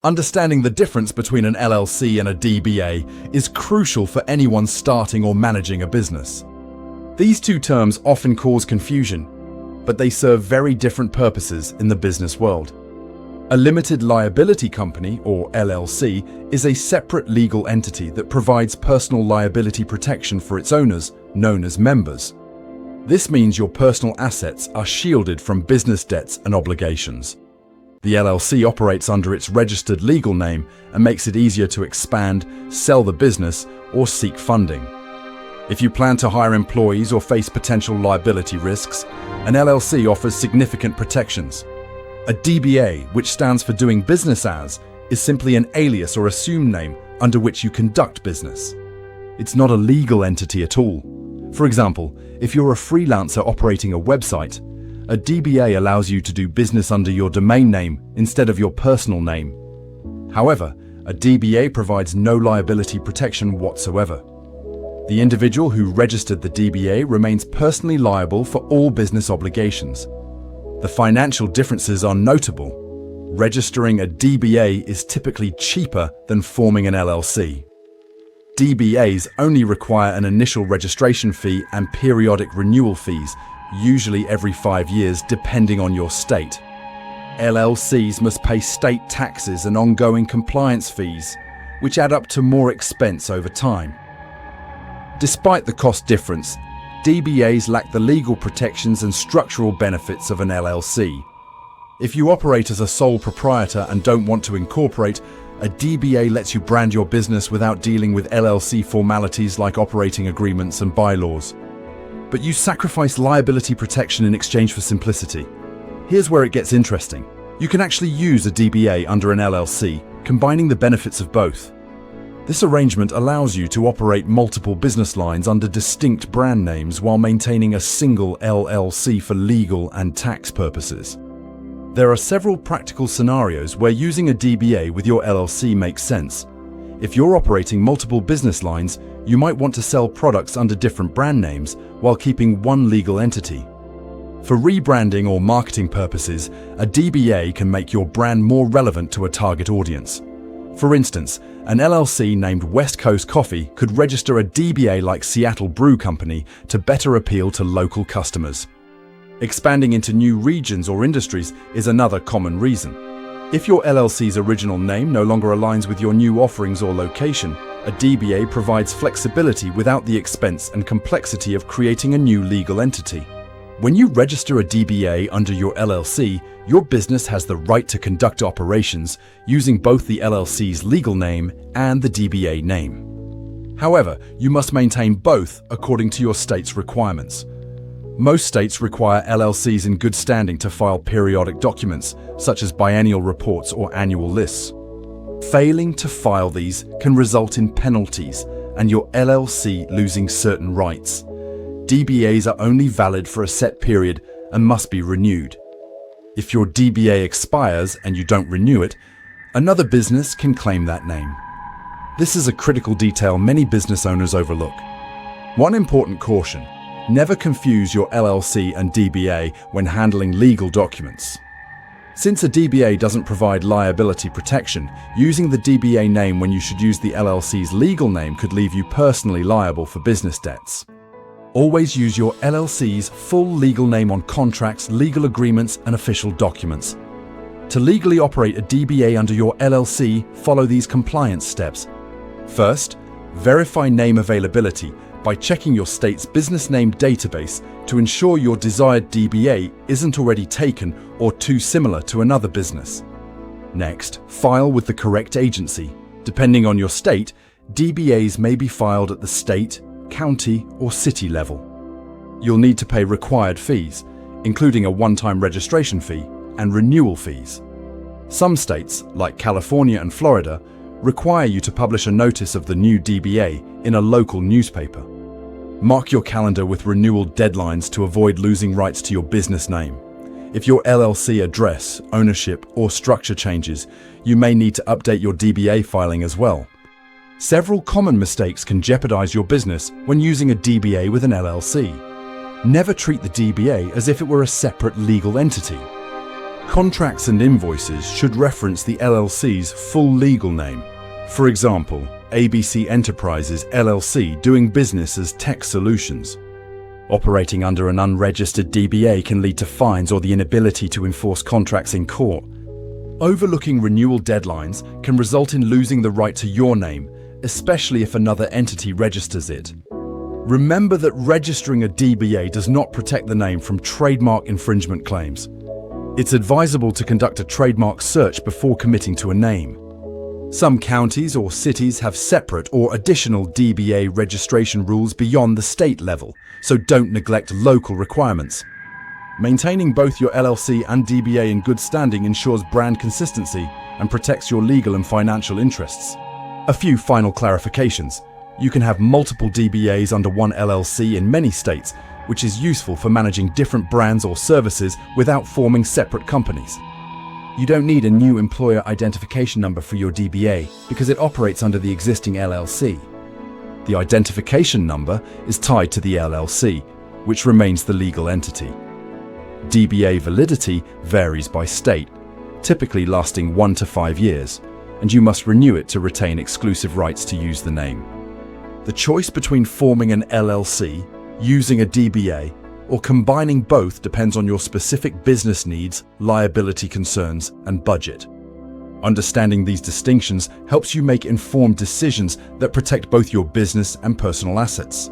Understanding the difference between an LLC and a DBA is crucial for anyone starting or managing a business. These two terms often cause confusion, but they serve very different purposes in the business world. A limited liability company, or LLC, is a separate legal entity that provides personal liability protection for its owners, known as members. This means your personal assets are shielded from business debts and obligations. The LLC operates under its registered legal name and makes it easier to expand, sell the business, or seek funding. If you plan to hire employees or face potential liability risks, an LLC offers significant protections. A DBA, which stands for Doing Business As, is simply an alias or assumed name under which you conduct business. It's not a legal entity at all. For example, if you're a freelancer operating a website, a DBA allows you to do business under your domain name instead of your personal name. However, a DBA provides no liability protection whatsoever. The individual who registered the DBA remains personally liable for all business obligations. The financial differences are notable. Registering a DBA is typically cheaper than forming an LLC. DBAs only require an initial registration fee and periodic renewal fees, usually every 5 years depending on your state. LLCs must pay state taxes and ongoing compliance fees, which add up to more expense over time. Despite the cost difference, DBAs lack the legal protections and structural benefits of an LLC. If you operate as a sole proprietor and don't want to incorporate, a DBA lets you brand your business without dealing with LLC formalities like operating agreements and bylaws. But you sacrifice liability protection in exchange for simplicity. Here's where it gets interesting. You can actually use a DBA under an LLC, combining the benefits of both. This arrangement allows you to operate multiple business lines under distinct brand names while maintaining a single LLC for legal and tax purposes. There are several practical scenarios where using a DBA with your LLC makes sense. If you're operating multiple business lines, you might want to sell products under different brand names while keeping one legal entity. For rebranding or marketing purposes, a DBA can make your brand more relevant to a target audience. For instance, an LLC named West Coast Coffee could register a DBA like Seattle Brew Company to better appeal to local customers. Expanding into new regions or industries is another common reason. If your LLC's original name no longer aligns with your new offerings or location, a DBA provides flexibility without the expense and complexity of creating a new legal entity. When you register a DBA under your LLC, your business has the right to conduct operations using both the LLC's legal name and the DBA name. However, you must maintain both according to your state's requirements. Most states require LLCs in good standing to file periodic documents, such as biennial reports or annual lists. Failing to file these can result in penalties and your LLC losing certain rights. DBAs are only valid for a set period and must be renewed. If your DBA expires and you don't renew it, another business can claim that name. This is a critical detail many business owners overlook. One important caution: never confuse your LLC and DBA when handling legal documents. Since a DBA doesn't provide liability protection, using the DBA name when you should use the LLC's legal name could leave you personally liable for business debts. Always use your LLC's full legal name on contracts, legal agreements, and official documents. To legally operate a DBA under your LLC, follow these compliance steps. First, verify name availability by checking your state's business name database to ensure your desired DBA isn't already taken or too similar to another business. Next, file with the correct agency. Depending on your state, DBAs may be filed at the state, county, or city level. You'll need to pay required fees, including a one-time registration fee and renewal fees. Some states, like California and Florida, require you to publish a notice of the new DBA in a local newspaper. Mark your calendar with renewal deadlines to avoid losing rights to your business name. If your LLC address, ownership, or structure changes, you may need to update your DBA filing as well. Several common mistakes can jeopardize your business when using a DBA with an LLC. Never treat the DBA as if it were a separate legal entity. Contracts and invoices should reference the LLC's full legal name. For example, ABC Enterprises LLC doing business as Tech Solutions. Operating under an unregistered DBA can lead to fines or the inability to enforce contracts in court. Overlooking renewal deadlines can result in losing the right to your name, especially if another entity registers it. Remember that registering a DBA does not protect the name from trademark infringement claims. It's advisable to conduct a trademark search before committing to a name. Some counties or cities have separate or additional DBA registration rules beyond the state level, so don't neglect local requirements. Maintaining both your LLC and DBA in good standing ensures brand consistency and protects your legal and financial interests. A few final clarifications. You can have multiple DBAs under one LLC in many states, which is useful for managing different brands or services without forming separate companies. You don't need a new employer identification number for your DBA because it operates under the existing LLC. The identification number is tied to the LLC, which remains the legal entity. DBA validity varies by state, typically lasting 1 to 5 years, and you must renew it to retain exclusive rights to use the name. The choice between forming an LLC, using a DBA, or combining both depends on your specific business needs, liability concerns, and budget. Understanding these distinctions helps you make informed decisions that protect both your business and personal assets.